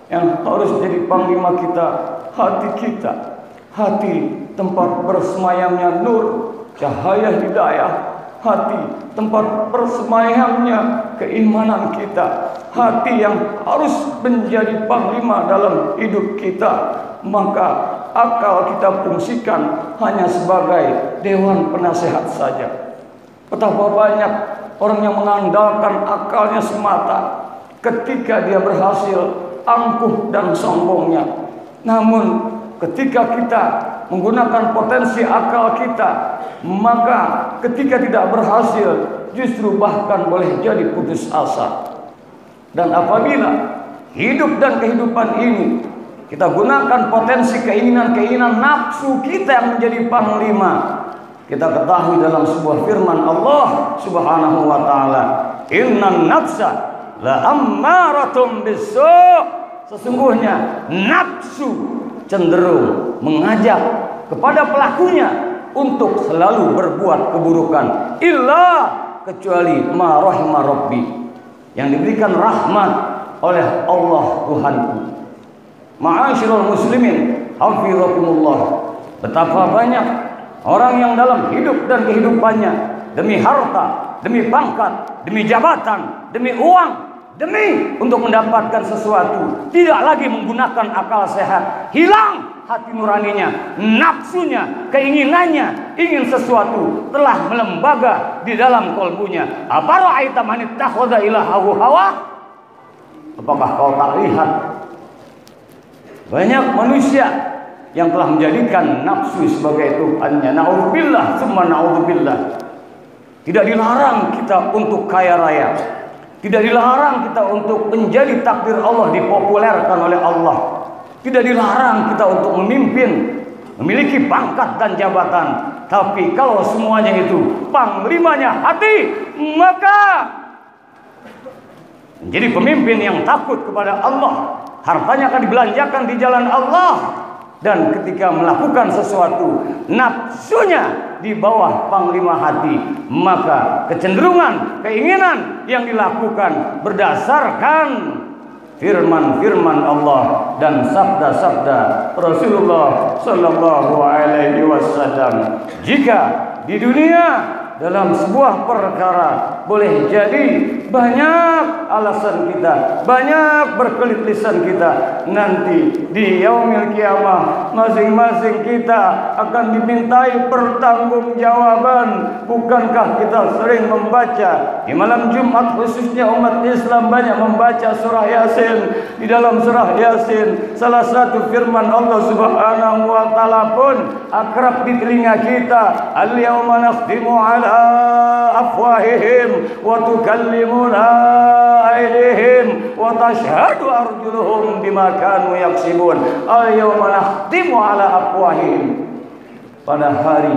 Yang harus jadi panglima kita, hati kita. Hati tempat bersemayamnya nur, cahaya hidayah. Hati tempat bersemayamnya keimanan kita. Hati yang harus menjadi panglima dalam hidup kita. Maka akal kita fungsikan hanya sebagai dewan penasehat saja. Betapa banyak orang yang mengandalkan akalnya semata. Ketika dia berhasil, angkuh dan sombongnya. Namun ketika kita menggunakan potensi akal kita, maka ketika tidak berhasil, justru bahkan boleh jadi putus asa. Dan apabila hidup dan kehidupan ini kita gunakan potensi keinginan-keinginan nafsu kita yang menjadi panglima, kita ketahui dalam sebuah firman Allah Subhanahu wa taala, "Innan nafsa la ammaratum bisu'." Sesungguhnya nafsu cenderung mengajak kepada pelakunya untuk selalu berbuat keburukan, illa kecuali ma rahima rabbi, yang diberikan rahmat oleh Allah Tuhanku. Ma'asyiral muslimin, hafizakumullah. Betapa banyak orang yang dalam hidup dan kehidupannya demi harta, demi pangkat, demi jabatan, demi uang, demi untuk mendapatkan sesuatu, tidak lagi menggunakan akal sehat. Hilang hati nuraninya, nafsunya, keinginannya, ingin sesuatu telah melembaga di dalam kalbunya. Afara'aita man ittakhadha ilahahu hawa? Apakah kau tak lihat banyak manusia yang telah menjadikan nafsu sebagai Tuhannya? Na'udzubillah, summa na'udzubillah. Tidak dilarang kita untuk kaya raya. Tidak dilarang kita untuk menjadi takdir Allah dipopulerkan oleh Allah. Tidak dilarang kita untuk memimpin, memiliki pangkat dan jabatan. Tapi kalau semuanya itu panglimanya hati, maka menjadi pemimpin yang takut kepada Allah. Hartanya akan dibelanjakan di jalan Allah. Dan ketika melakukan sesuatu, nafsunya di bawah panglima hati, maka kecenderungan, keinginan yang dilakukan berdasarkan firman-firman Allah dan sabda-sabda Rasulullah Sallallahu Alaihi Wasallam. Jika di dunia dalam sebuah perkara boleh jadi banyak alasan kita, banyak berkelit lisan kita, nanti di yaumil kiamah masing-masing kita akan dimintai pertanggungjawaban. Bukankah kita sering membaca di malam Jumat, khususnya umat Islam banyak membaca surah Yasin. Di dalam surah Yasin salah satu firman Allah Subhanahu wa taala pun akrab di telinga kita, al-yauma nakhtimu ala afwahihim wa tukallimuna aydihim wa tashhadu arjuluhum bima kanu yaksibun. Al-yauma nakhtimu ala afwahihim. Pada hari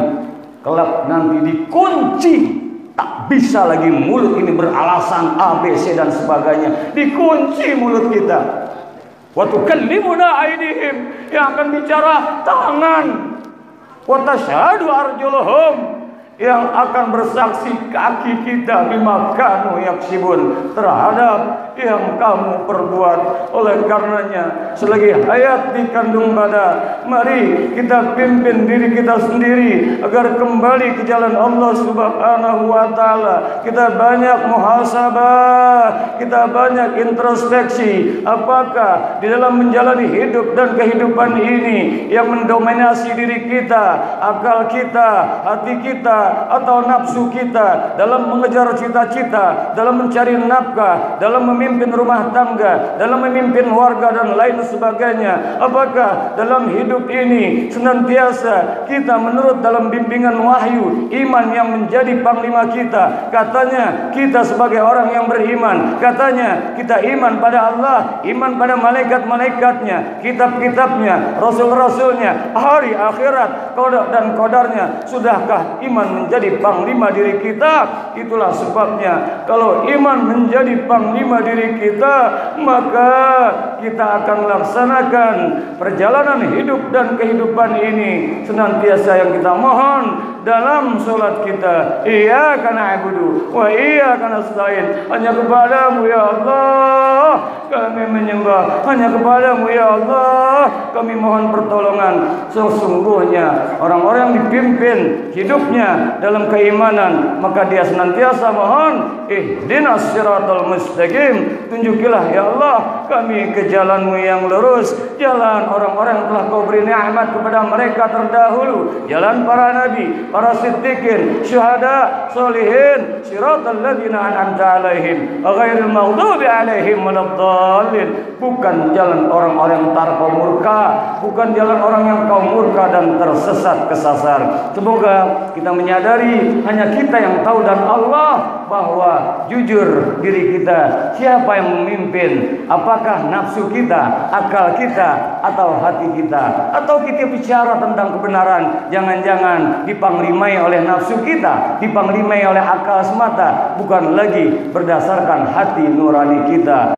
kelak nanti dikunci, tak bisa lagi mulut ini beralasan A, B, C dan sebagainya. Dikunci mulut kita. Wa tukallimuna aydihim, yang akan bicara tangan. Wa tashhadu arjuluhum, yang akan bersaksi kaki kita bima kanu yaksibun, terhadap yang kamu perbuat. Oleh karenanya selagi hayat dikandung badan, mari kita pimpin diri kita sendiri agar kembali ke jalan Allah Subhanahu wa taala. Kita banyak muhasabah, kita banyak introspeksi. Apakah di dalam menjalani hidup dan kehidupan ini yang mendominasi diri kita, akal kita, hati kita, atau nafsu kita dalam mengejar cita-cita, dalam mencari nafkah, dalam memimpin rumah tangga, dalam memimpin warga dan lain sebagainya? Apakah dalam hidup ini senantiasa kita menurut dalam bimbingan wahyu iman yang menjadi panglima kita? Katanya kita sebagai orang yang beriman, katanya kita iman pada Allah, iman pada malaikat-malaikatnya, kitab-kitabnya, rasul-rasulnya, hari akhirat, qada dan qadarnya. Sudahkah iman menjadi panglima diri kita? Itulah sebabnya kalau iman menjadi panglima diri kita, maka kita akan melaksanakan perjalanan hidup dan kehidupan ini senantiasa yang kita mohon dalam sholat kita. Iyyaka na'budu wa iyyaka nasta'in. Hanya kepadamu ya Allah kami menyembah, hanya kepadamu ya Allah kami mohon pertolongan. Sesungguhnya orang-orang yang dipimpin hidupnya dalam keimanan, maka dia senantiasa mohon ihdinas siratal mustaqim, tunjukilah ya Allah kami ke jalanmu yang lurus, jalan orang-orang yang telah kau beri nikmat kepada mereka terdahulu, jalan para nabi, para siddiqin, syuhada, solihin, siratal ladzina an'amta alaihim ghairil maghdubi alaihim waladdallin. Bukan jalan orang-orang yang tar kau murka, bukan jalan orang yang kau murka dan tersesat kesasar. Semoga kita menyadari hanya kita yang tahu dan Allah, bahwa jujur diri kita, siapa yang memimpin, apakah nafsu kita, akal kita, atau hati kita, atau kita bicara tentang kebenaran jangan-jangan dipanglimai oleh nafsu kita, dipanglimai oleh akal semata, bukan lagi berdasarkan hati nurani kita.